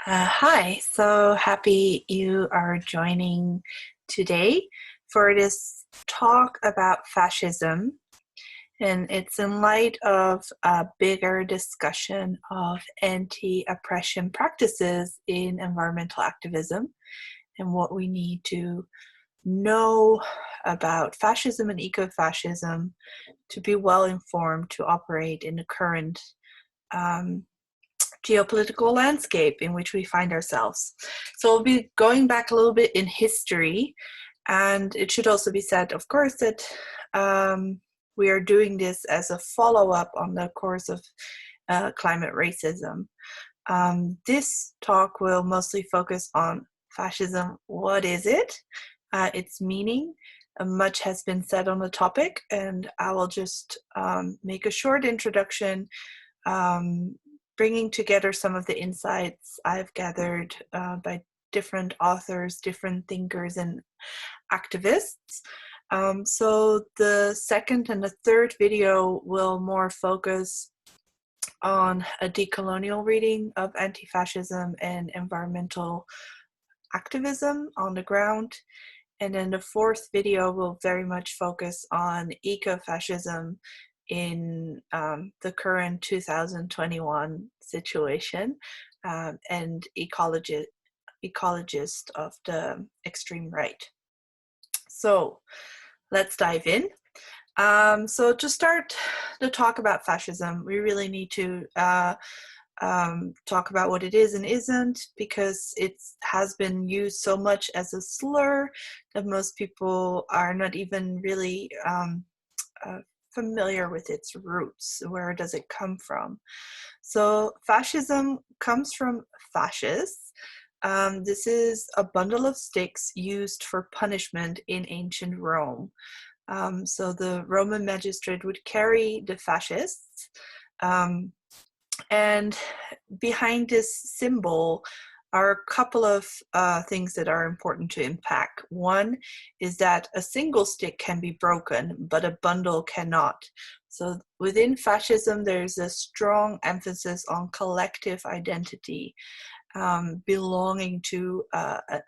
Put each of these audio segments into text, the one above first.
Hi, so happy you are joining today for this talk about fascism. And it's in light of a bigger discussion of anti-oppression practices in environmental activism and what we need to know about fascism and ecofascism to be well informed to operate in the current um, geopolitical landscape in which we find ourselves. So we'll be going back a little bit in history, and it should also be said, of course, that we are doing this as a follow-up on the course of climate racism. This talk will mostly focus on fascism. What is it? Its meaning. Much has been said on the topic, and I will just make a short introduction, bringing together some of the insights I've gathered by different authors, different thinkers, and activists. So the second and the third video will more focus on a decolonial reading of anti-fascism and environmental activism on the ground. And then the fourth video will very much focus on ecofascism in the current 2021 situation and ecologist of the extreme right. So let's dive in. So to start the talk about fascism, we really need to talk about what it is and isn't, because it has been used so much as a slur that most people are not even really familiar with its roots. Where does it come from? So fascism comes from fascists. This is a bundle of sticks used for punishment in ancient Rome. So the Roman magistrate would carry the fascists, and behind this symbol are a couple of things that are important to unpack. One is that a single stick can be broken, but a bundle cannot. So within fascism, there's a strong emphasis on collective identity, belonging to a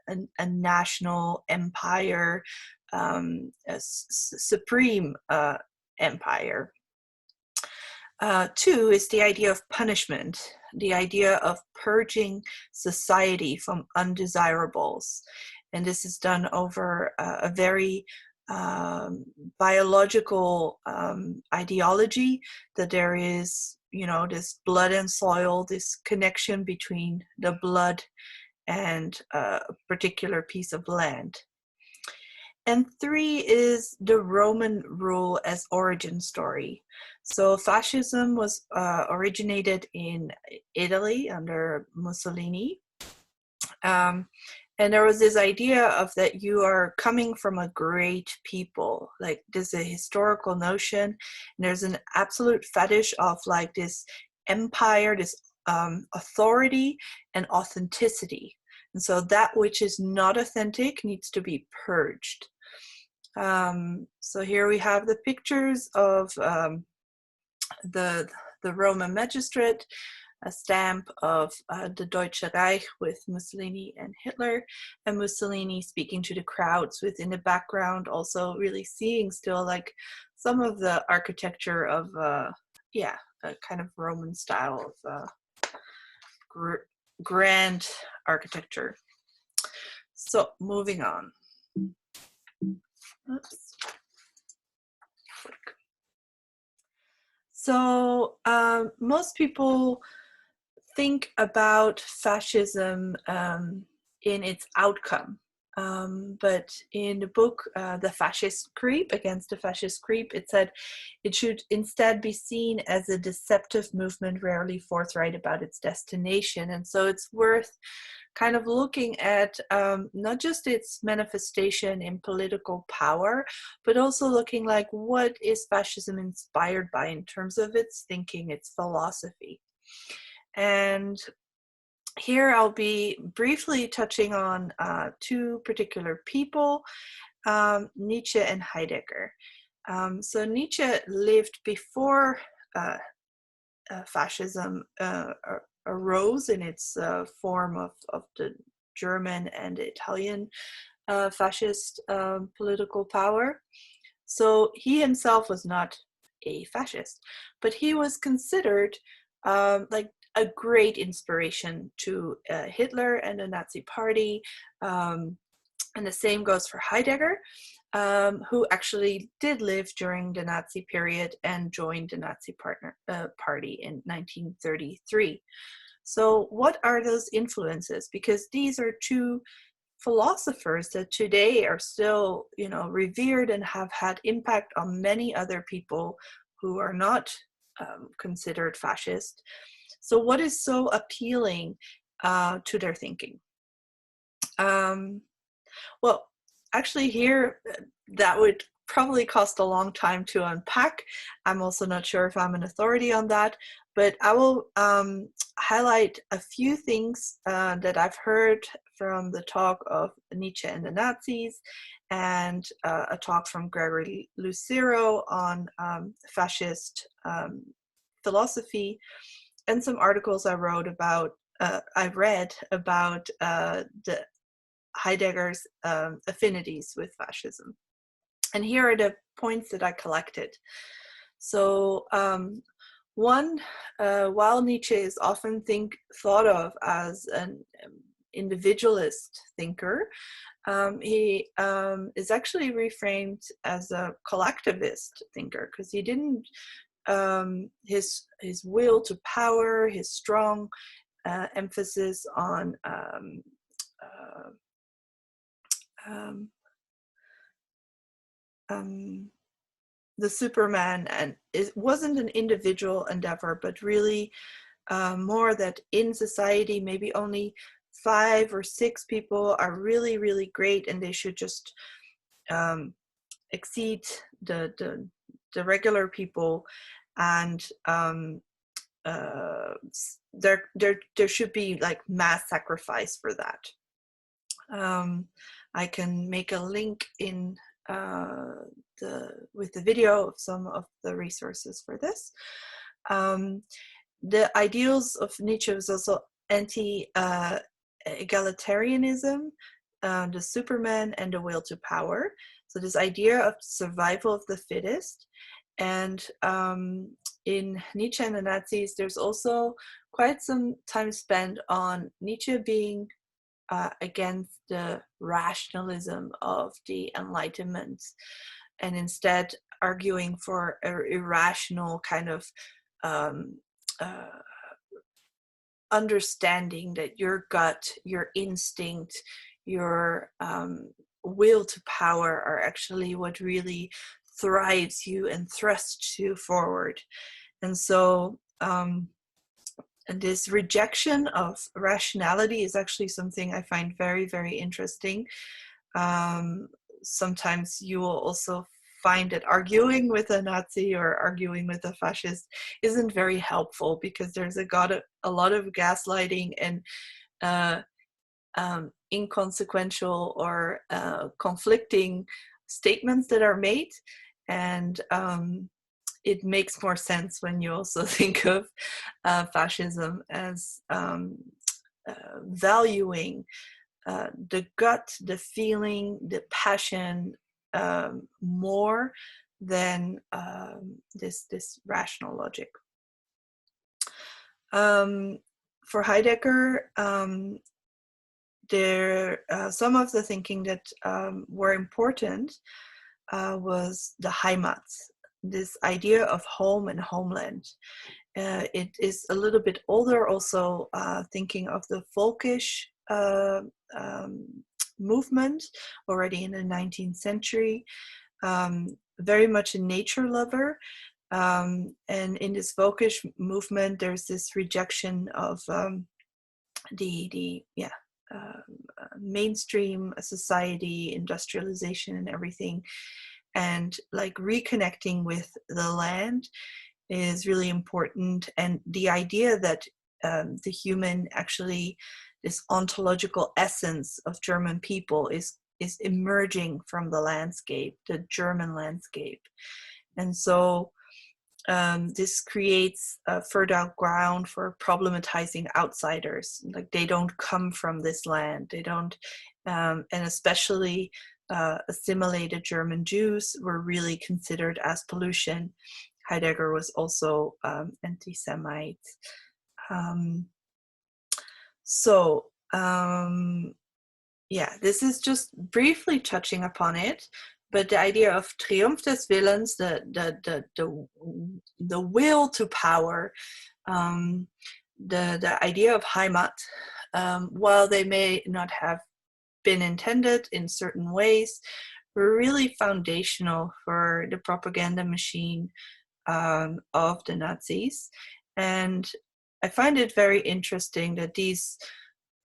national empire, a supreme empire. Two is the idea of punishment, the idea of purging society from undesirables. And this is done over a very biological ideology, that there is, this blood and soil, this connection between the blood and a particular piece of land. And three is the Roman rule as origin story. So fascism was originated in Italy under Mussolini. And there was this idea of that you are coming from a great people. Like, there's a historical notion, and there's an absolute fetish of like this empire, this authority and authenticity. And so that which is not authentic needs to be purged. So here we have the pictures of the Roman magistrate, a stamp of the Deutsche Reich with Mussolini and Hitler, and Mussolini speaking to the crowds within the background, also really seeing still like some of the architecture of, a kind of Roman style of grand architecture. So moving on. Oops. So most people think about fascism in its outcome. But in the book, The Fascist Creep, Against the Fascist Creep, it said it should instead be seen as a deceptive movement, rarely forthright about its destination. And so it's worth kind of looking at not just its manifestation in political power, but also looking like what is fascism inspired by in terms of its thinking, its philosophy. And here I'll be briefly touching on two particular people, Nietzsche and Heidegger. So Nietzsche lived before fascism arose in its form of the German and Italian fascist political power. So he himself was not a fascist, but he was considered like a great inspiration to Hitler and the Nazi Party. And the same goes for Heidegger, who actually did live during the Nazi period and joined the Nazi Party in 1933. So what are those influences? Because these are two philosophers that today are still, revered and have had impact on many other people who are not considered fascist. So what is so appealing to their thinking? Well, actually here, that would probably cost a long time to unpack. I'm also not sure if I'm an authority on that, but I will highlight a few things that I've heard from the talk of Nietzsche and the Nazis, and a talk from Gregory Lucero on fascist philosophy, and some articles I read about the Heidegger's affinities with fascism. And here are the points that I collected. So one, while Nietzsche is often thought of as an individualist thinker, he is actually reframed as a collectivist thinker, because he didn't, his will to power, his strong emphasis on the Superman, and it wasn't an individual endeavor, but really more that in society maybe only 5 or 6 people are really, really great, and they should just exceed the regular people, and there should be like mass sacrifice for that. I can make a link in with the video of some of the resources for this. The ideals of Nietzsche was also anti-egalitarianism, the Superman, and the will to power. So this idea of survival of the fittest. And in Nietzsche and the Nazis, there's also quite some time spent on Nietzsche being against the rationalism of the Enlightenment, and instead arguing for an irrational kind of understanding that your gut, your instinct, your will to power are actually what really thrives you and thrusts you forward. And so and this rejection of rationality is actually something I find very, very interesting. Sometimes you will also find that arguing with a Nazi or arguing with a fascist isn't very helpful, because there's a lot of gaslighting and inconsequential or conflicting statements that are made. And it makes more sense when you also think of fascism as valuing the gut, the feeling, the passion more than this rational logic. For Heidegger, some of the thinking that were important was the Heimat, this idea of home and homeland. It is a little bit older, also thinking of the folkish movement already in the 19th century, very much a nature lover. And in this folkish movement, there's this rejection of mainstream society, industrialization and everything. And like reconnecting with the land is really important. And the idea that the human, actually this ontological essence of German people is emerging from the landscape, the German landscape. And so this creates a fertile ground for problematizing outsiders. Like, they don't come from this land. They don't, and especially assimilated German Jews were really considered as pollution. Heidegger was also anti-Semite. Yeah, this is just briefly touching upon it, but the idea of Triumph des Willens, the will to power, the idea of Heimat, while they may not have been intended in certain ways, were really foundational for the propaganda machine of the Nazis. And I find it very interesting that these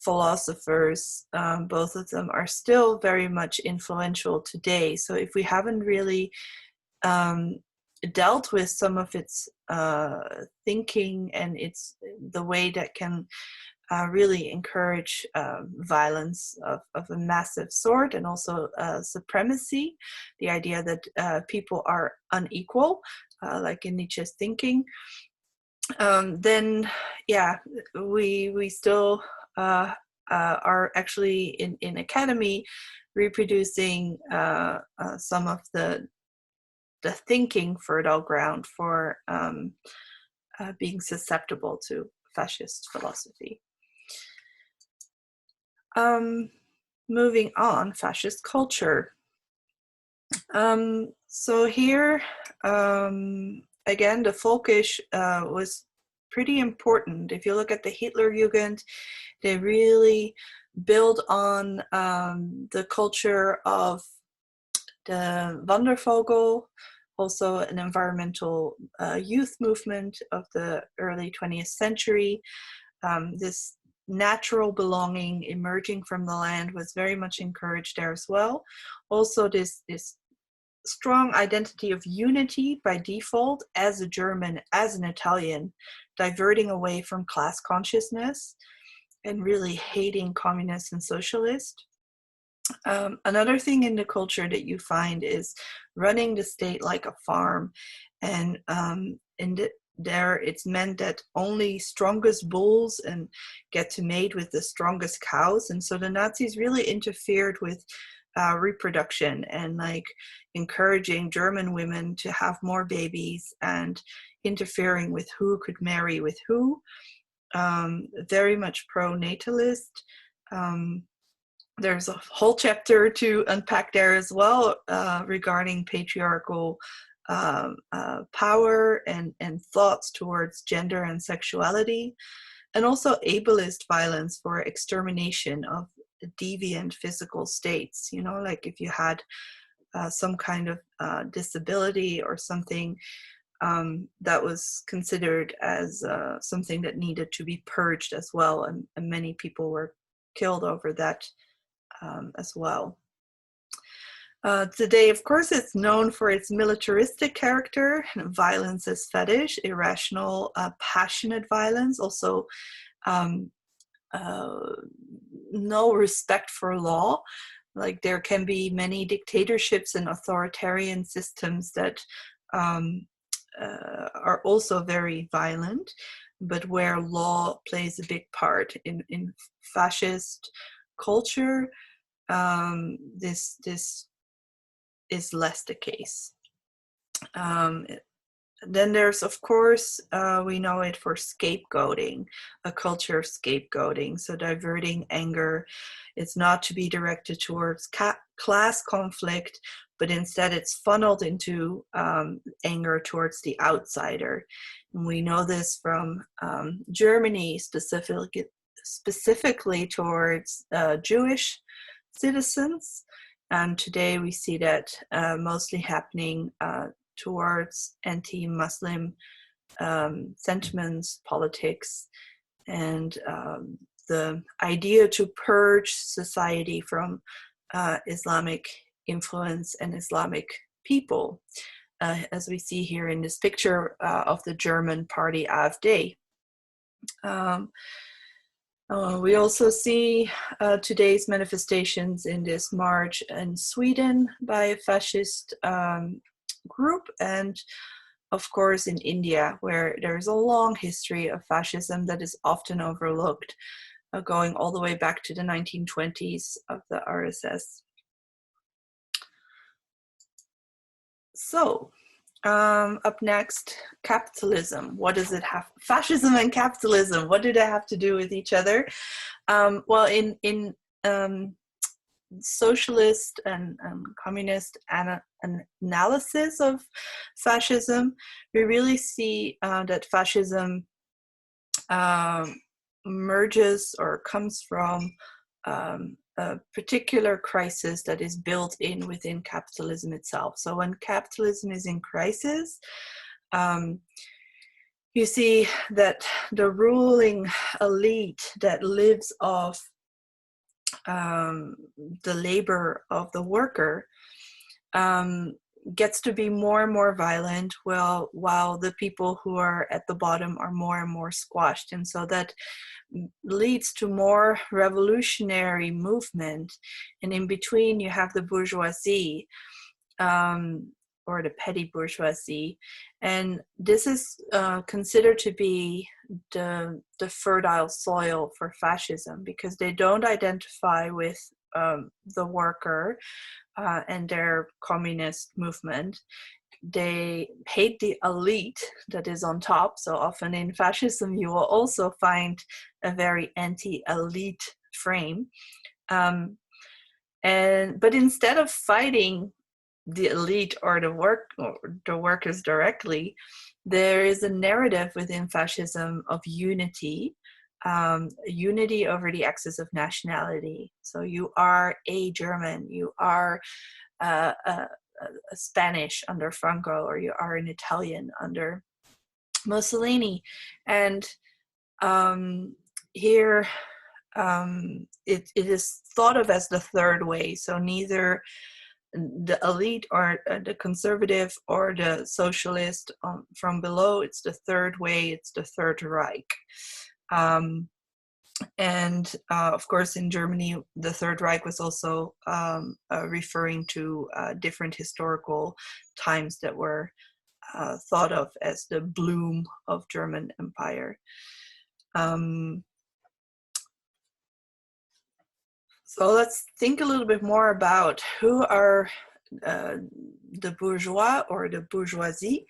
philosophers, both of them, are still very much influential today. So if we haven't really dealt with some of its thinking and its the way that can really encourage violence of a massive sort, and also supremacy, the idea that people are unequal, like in Nietzsche's thinking, then yeah, we still are actually in academy reproducing some of the thinking fertile ground for being susceptible to fascist philosophy. Moving on, fascist culture. So here, again, the Folkish was pretty important. If you look at the Hitlerjugend, they really build on the culture of the Wandervogel, also an environmental youth movement of the early 20th century. This natural belonging emerging from the land was very much encouraged there as well. Also, this strong identity of unity by default as a German, as an Italian, diverting away from class consciousness and really hating communists and socialists. Another thing in the culture that you find is running the state like a farm, and there it's meant that only strongest bulls and get to mate with the strongest cows, and so the Nazis really interfered with reproduction and like encouraging German women to have more babies and interfering with who could marry with who. Very much pro-natalist. There's a whole chapter to unpack there as well regarding patriarchal power and thoughts towards gender and sexuality, and also ableist violence for extermination of deviant physical states. You know, like if you had some kind of disability or something, that was considered as something that needed to be purged as well, and many people were killed over that as well. Today, of course, it's known for its militaristic character, violence as fetish, irrational, passionate violence, also no respect for law. Like there can be many dictatorships and authoritarian systems that are also very violent, but where law plays a big part in fascist culture. This is less the case. Then there's, of course, we know it for scapegoating, a culture of scapegoating. So diverting anger, it's not to be directed towards class conflict, but instead it's funneled into anger towards the outsider. And we know this from Germany, specifically towards Jewish citizens. And today we see that mostly happening towards anti-Muslim sentiments, politics, and the idea to purge society from Islamic influence and Islamic people, as we see here in this picture of the German party AfD. We also see today's manifestations in this march in Sweden by a fascist group, and of course, in India, where there's a long history of fascism that is often overlooked, going all the way back to the 1920s of the RSS. So, up next, capitalism. What does it have? Fascism and capitalism. What do they have to do with each other? Well, in socialist and communist analysis of fascism, we really see that fascism merges or comes from a particular crisis that is built in within capitalism itself. So when capitalism is in crisis, you see that the ruling elite that lives off the labor of the worker gets to be more and more violent, while the people who are at the bottom are more and more squashed. And so that leads to more revolutionary movement. And in between, you have the bourgeoisie, or the petty bourgeoisie. And this is considered to be the fertile soil for fascism, because they don't identify with the worker and their communist movement. They hate the elite that is on top. So often in fascism, you will also find a very anti-elite frame. But instead of fighting the elite or the workers directly, there is a narrative within fascism of unity, unity over the axis of nationality. So you are a German, you are a Spanish under Franco, or you are an Italian under Mussolini. And here it is thought of as the third way. So neither the elite or the conservative or the socialist from below, it's the third way, it's the Third Reich. Of course, in Germany, the Third Reich was also referring to different historical times that were thought of as the bloom of German Empire. So let's think a little bit more about who are the bourgeois or the bourgeoisie.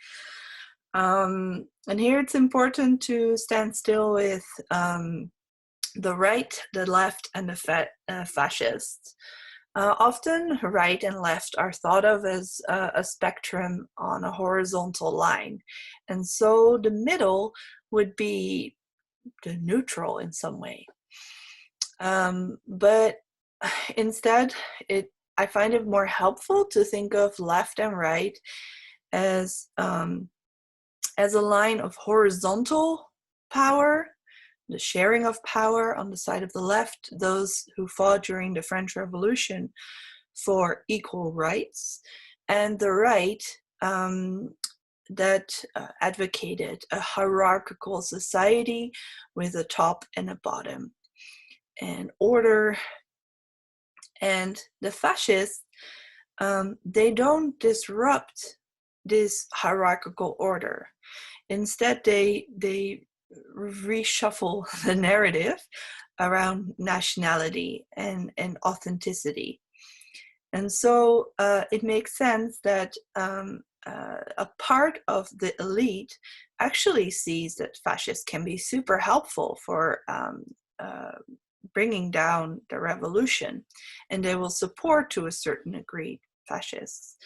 And here it's important to stand still with the right, the left, and the fascists. Often right and left are thought of as a spectrum on a horizontal line. And so the middle would be the neutral in some way. But instead, I find it more helpful to think of left and right as a line of horizontal power, the sharing of power on the side of the left, those who fought during the French Revolution for equal rights, and the right that advocated a hierarchical society with a top and a bottom and order. And the fascists, they don't disrupt this hierarchical order. Instead, they reshuffle the narrative around nationality and authenticity. And so it makes sense that a part of the elite actually sees that fascists can be super helpful for bringing down the revolution, and they will support to a certain degree fascists.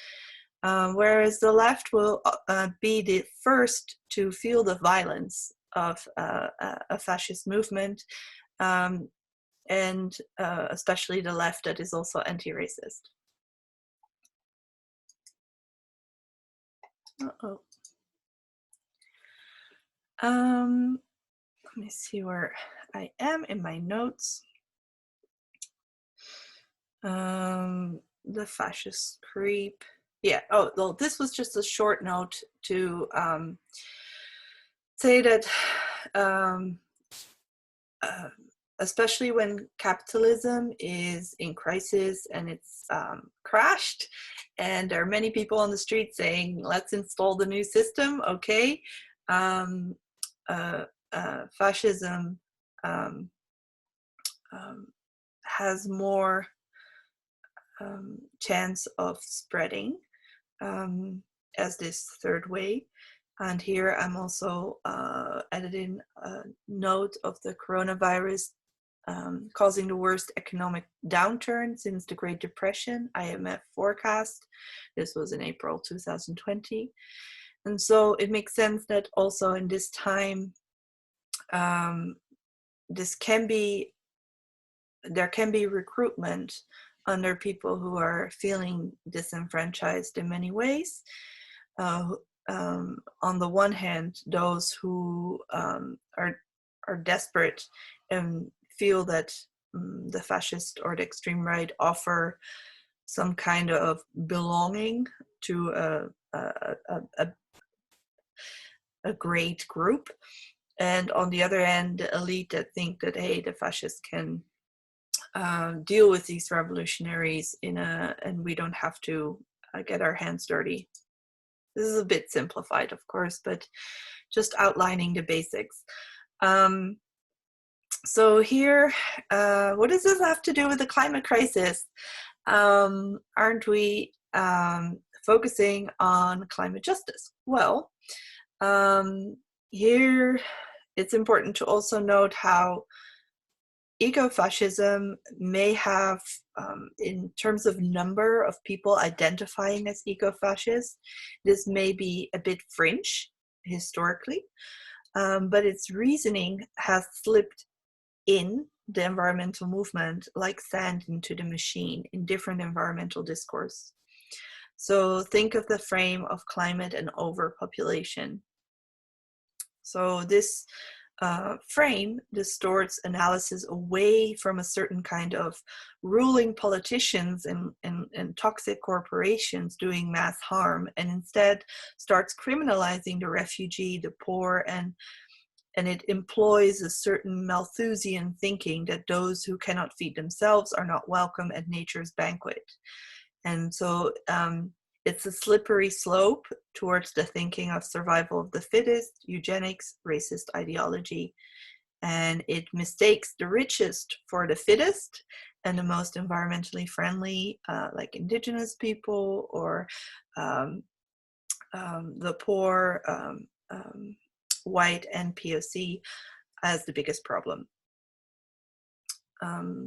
Whereas the left will be the first to feel the violence of a fascist movement, and especially the left that is also anti-racist. Uh-oh. Let me see where I am in my notes. The fascist creep. Yeah, oh, well, this was just a short note to say that especially when capitalism is in crisis and it's crashed, and there are many people on the street saying, let's install the new system. Okay. Fascism has more chance of spreading as this third way. And here I'm also editing a note of the coronavirus causing the worst economic downturn since the Great Depression, IMF forecast. This was in April 2020. And so it makes sense that also in this time, there can be recruitment under people who are feeling disenfranchised in many ways. On the one hand, those who are desperate and feel that the fascist or the extreme right offer some kind of belonging to a great group, and on the other hand, the elite that think that, hey, the fascists can deal with these revolutionaries and we don't have to get our hands dirty. This is a bit simplified, of course, but just outlining the basics. So here, what does this have to do with the climate crisis? Aren't we focusing on climate justice? Well, here it's important to also note how ecofascism may have, in terms of number of people identifying as ecofascists, this may be a bit fringe historically, but its reasoning has slipped in the environmental movement like sand into the machine in different environmental discourse. So think of the frame of climate and overpopulation. So this frame distorts analysis away from a certain kind of ruling politicians and toxic corporations doing mass harm, and instead starts criminalizing the refugee, the poor, and it employs a certain Malthusian thinking that those who cannot feed themselves are not welcome at nature's banquet. And so it's a slippery slope towards the thinking of survival of the fittest, eugenics, racist ideology. And it mistakes the richest for the fittest and the most environmentally friendly, like indigenous people or the poor, white and POC as the biggest problem.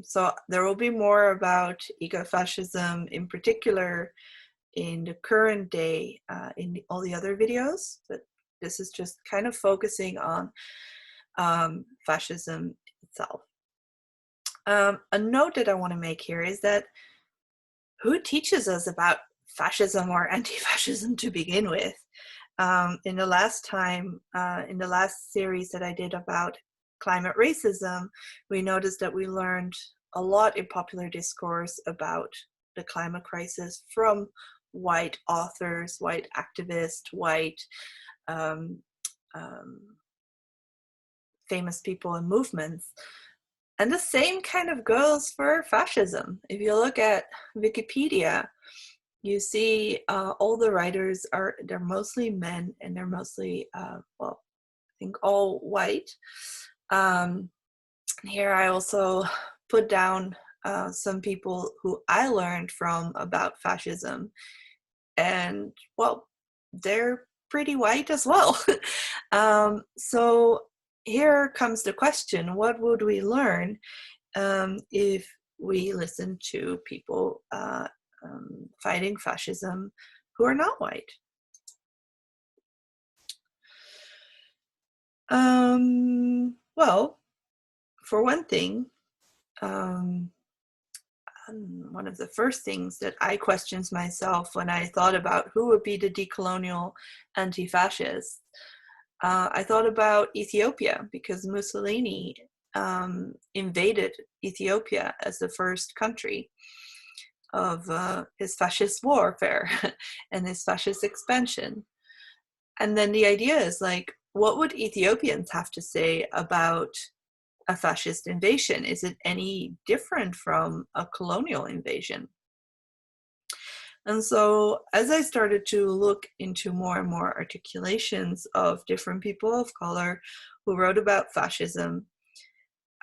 So there will be more about ecofascism in particular in the current day in all the other videos, but this is just kind of focusing on fascism itself. A note that I want to make here is that who teaches us about fascism or anti-fascism to begin with? In the last series that I did about climate racism, we noticed that we learned a lot in popular discourse about the climate crisis from white authors, white activists, white famous people and movements. And the same kind of goes for fascism. If you look at Wikipedia, you see all the writers they're mostly men, and they're mostly, well, I think all white. Here I also put down some people who I learned from about fascism, and well, they're pretty white as well. So here comes the question, what would we learn if we listen to people fighting fascism who are not white? Well, for one thing, one of the first things that I questioned myself when I thought about who would be the decolonial anti-fascists, I thought about Ethiopia, because Mussolini invaded Ethiopia as the first country of his fascist warfare and his fascist expansion. And then the idea is like, what would Ethiopians have to say about a fascist invasion? Is it any different from a colonial invasion? And so as I started to look into more and more articulations of different people of color who wrote about fascism,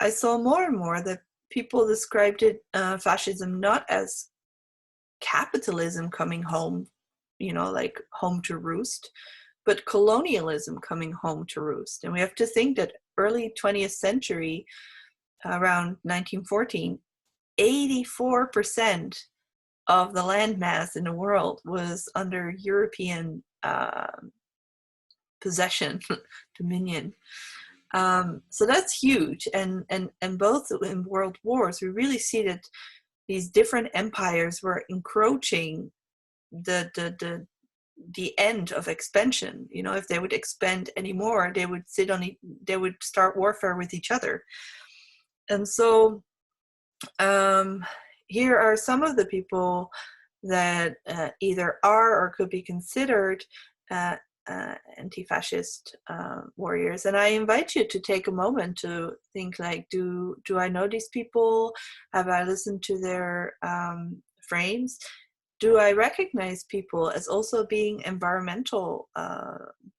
I saw more and more that people described it, fascism, not as capitalism coming home, like home to roost, but colonialism coming home to roost. And we have to think that early 20th century, around 1914, 84% of the landmass in the world was under European possession, dominion. So that's huge. And both in world wars, we really see that these different empires were encroaching the end of expansion. If they would expand anymore, they would start warfare with each other. And so here are some of the people that either are or could be considered anti-fascist warriors. And I invite you to take a moment to think, like, do I know these people? Have I listened to their frames? Do I recognize people as also being environmental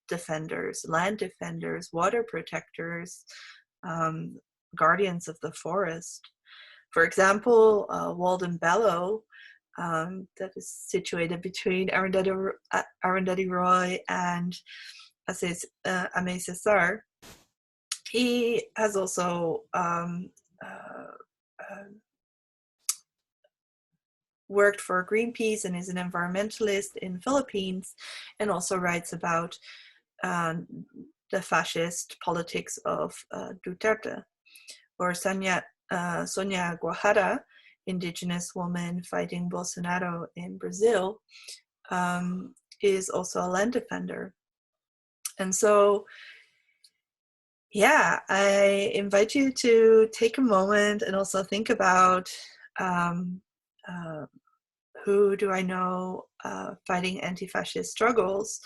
defenders, land defenders, water protectors, guardians of the forest? For example, Walden Bellow, that is situated between Arundhati Roy and Aimé Césaire. He has also worked for Greenpeace and is an environmentalist in the Philippines, and also writes about the fascist politics of Duterte. Or Sonia Guajara, indigenous woman fighting Bolsonaro in Brazil, is also a land defender. And so, yeah, I invite you to take a moment and also think about who do I know fighting anti-fascist struggles?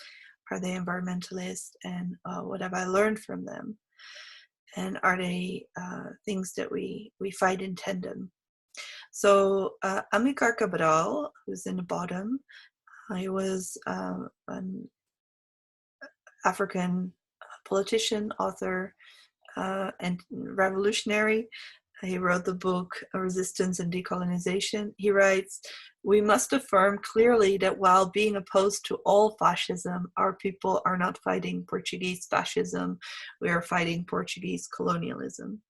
Are they environmentalists? And what have I learned from them? And are they things that we fight in tandem? So Amilcar Cabral, who's in the bottom, he was an African politician, author, and revolutionary. He wrote the book Resistance and Decolonization. He writes, "We must affirm clearly that while being opposed to all fascism, our people are not fighting Portuguese fascism, we are fighting Portuguese colonialism.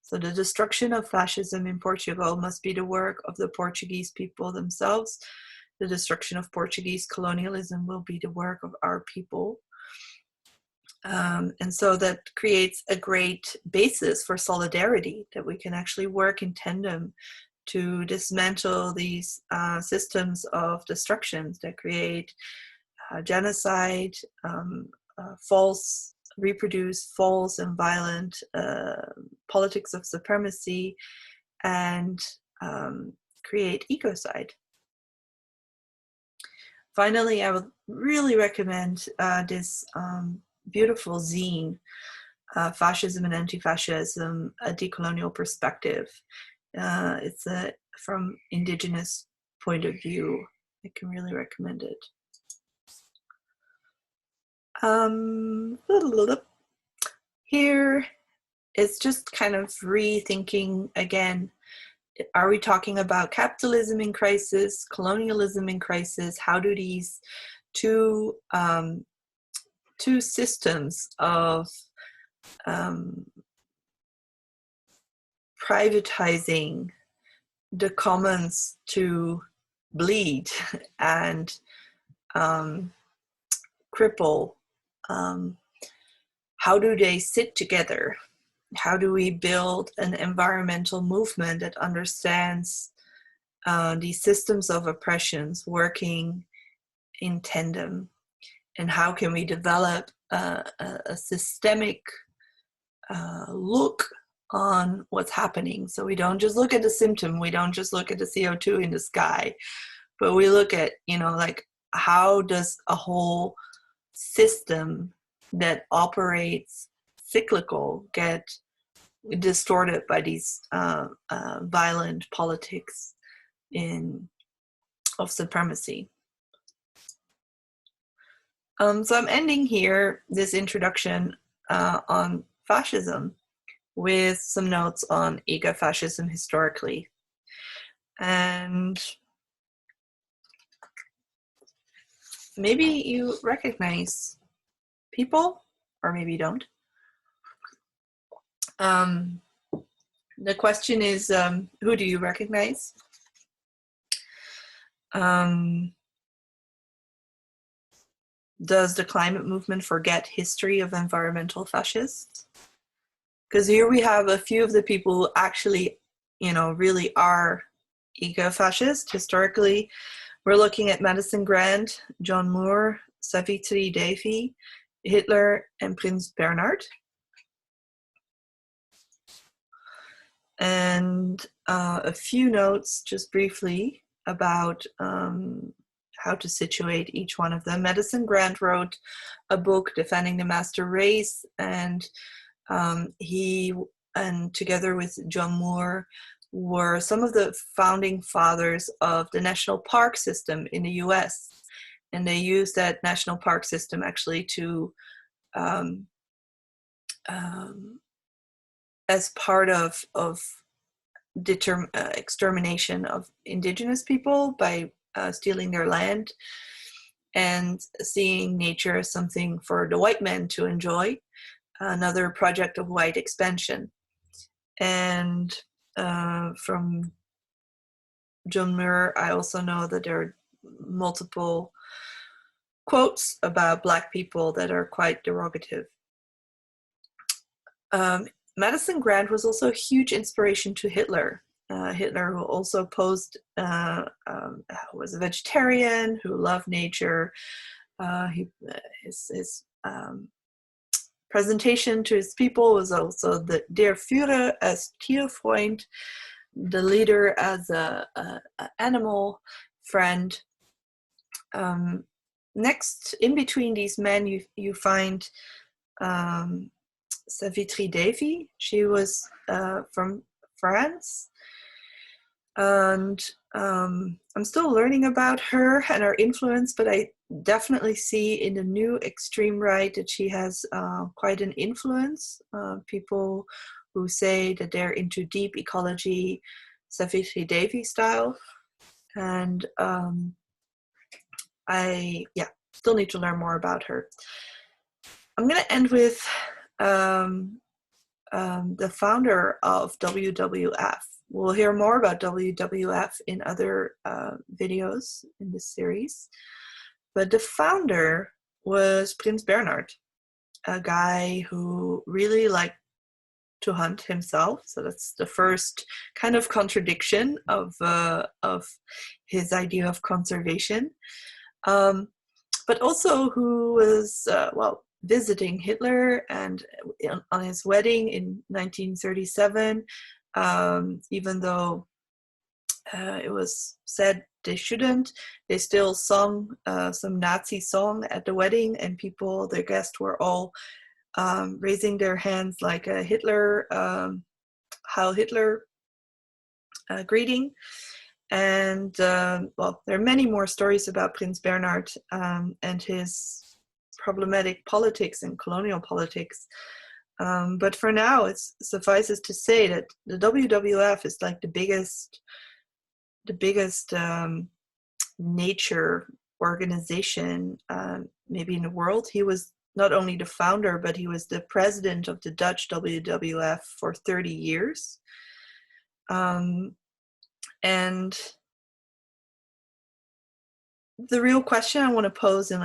So the destruction of fascism in Portugal must be the work of the Portuguese people themselves. The destruction of Portuguese colonialism will be the work of our people." And so that creates a great basis for solidarity, that we can actually work in tandem to dismantle these systems of destructions that create genocide, reproduce false and violent politics of supremacy, and create ecocide. Finally, I would really recommend this beautiful zine, Fascism and Anti-Fascism, a Decolonial Perspective. It's from indigenous point of view. I can really recommend it. Here, it's just kind of rethinking again. Are we talking about capitalism in crisis, colonialism in crisis? How do these two systems of privatizing the commons to bleed and cripple, how do they sit together? How do we build an environmental movement that understands these systems of oppressions working in tandem? And how can we develop a systemic look on what's happening? So we don't just look at the symptom, we don't just look at the CO2 in the sky, but we look at, like, how does a whole system that operates cyclical get distorted by these violent politics in of supremacy. So I'm ending here this introduction on fascism with some notes on ecofascism historically. And maybe you recognize people, or maybe you don't. The question is, who do you recognize? Does the climate movement forget history of environmental fascists? Because here we have a few of the people who actually, really are eco-fascist. Historically, we're looking at Madison, John Muir, Savitri, Devi, Hitler, and Prins Bernhard. And a few notes, just briefly, about how to situate each one of them. Madison wrote a book defending the master race, and he, and together with John Muir, were some of the founding fathers of the national park system in the US. And they used that national park system actually to, as part of extermination of indigenous people by stealing their land and seeing nature as something for the white men to enjoy, another project of white expansion. And from John Muir, I also know that there are multiple quotes about Black people that are quite derogative. Madison was also a huge inspiration to Hitler. Hitler, who also posed, was a vegetarian, who loved nature. His presentation to his people was also the Der Führer as Tierfreund, the leader as a animal friend. Next, in between these men, you find Savitri Devi. She was from France, and I'm still learning about her and her influence, but I definitely see in the new extreme right that she has quite an influence. People who say that they're into deep ecology, Savitri Devi style, and I still need to learn more about her. I'm going to end with the founder of WWF. We'll hear more about WWF in other videos in this series. But the founder was Prins Bernhard, a guy who really liked to hunt himself. So that's the first kind of contradiction of his idea of conservation. But also who was, visiting Hitler, and on his wedding in 1937, even though it was said they shouldn't, they still sung some Nazi song at the wedding, and people, the guests, were all raising their hands like a Hitler, Heil Hitler greeting. And there are many more stories about Prins Bernhard and his problematic politics and colonial politics. But for now, it suffices to say that the WWF is like the biggest nature organization maybe in the world. He was not only the founder, but he was the president of the Dutch WWF for 30 years. And the real question I want to pose, and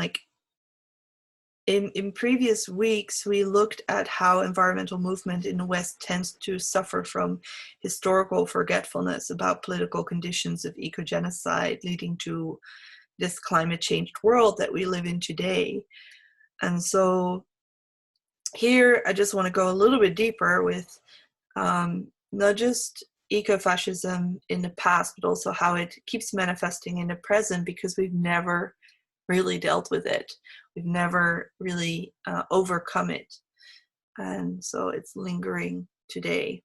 in previous weeks, we looked at how environmental movement in the West tends to suffer from historical forgetfulness about political conditions of eco-genocide, leading to this climate-changed world that we live in today. And so here, I just want to go a little bit deeper with not just ecofascism in the past, but also how it keeps manifesting in the present, because we've never really dealt with it. We've never really overcome it. And so it's lingering today.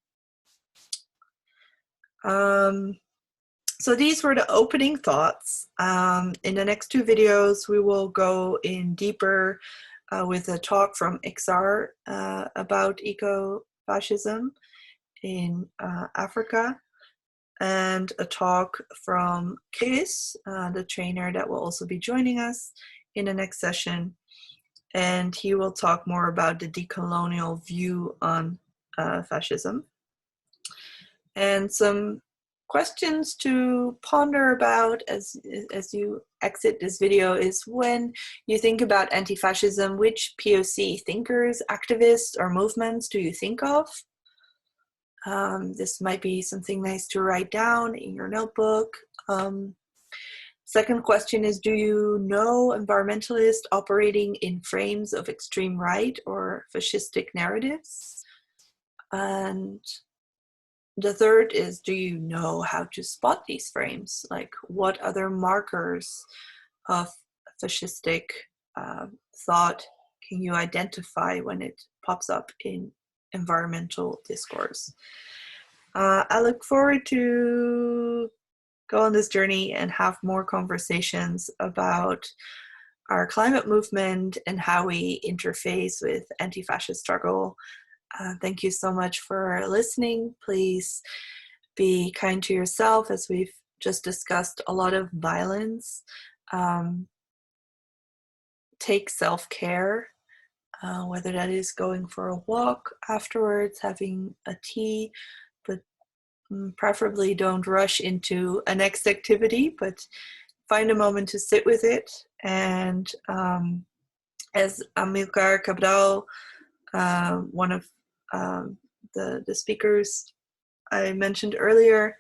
So these were the opening thoughts. In the next two videos, we will go in deeper with a talk from XR about eco-fascism in Africa, and a talk from Chris, the trainer that will also be joining us in the next session. And he will talk more about the decolonial view on fascism. And some questions to ponder about as you exit this video is, when you think about anti-fascism, which POC thinkers, activists, or movements do you think of? This might be something nice to write down in your notebook. Second question is, do you know environmentalists operating in frames of extreme right or fascistic narratives? And the third is, do you know how to spot these frames? Like, what other markers of fascistic thought can you identify when it pops up in environmental discourse? I look forward to go on this journey and have more conversations about our climate movement and how we interface with anti-fascist struggle. Thank you so much for listening. Please be kind to yourself, as we've just discussed a lot of violence. Take self-care, whether that is going for a walk afterwards, having a tea, but preferably don't rush into a next activity, but find a moment to sit with it. And as Amilcar Cabral, one of the speakers I mentioned earlier,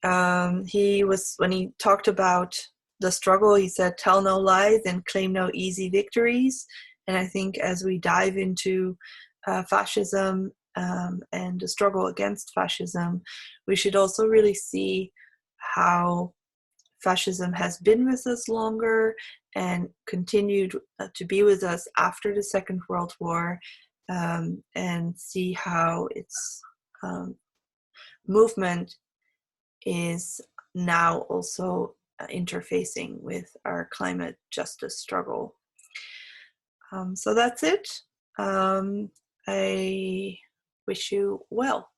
when he talked about the struggle, he said, "Tell no lies and claim no easy victories." And I think as we dive into fascism and the struggle against fascism, we should also really see how fascism has been with us longer and continued to be with us after the Second World War, and see how its movement is now also interfacing with our climate justice struggle. So that's it. I wish you well.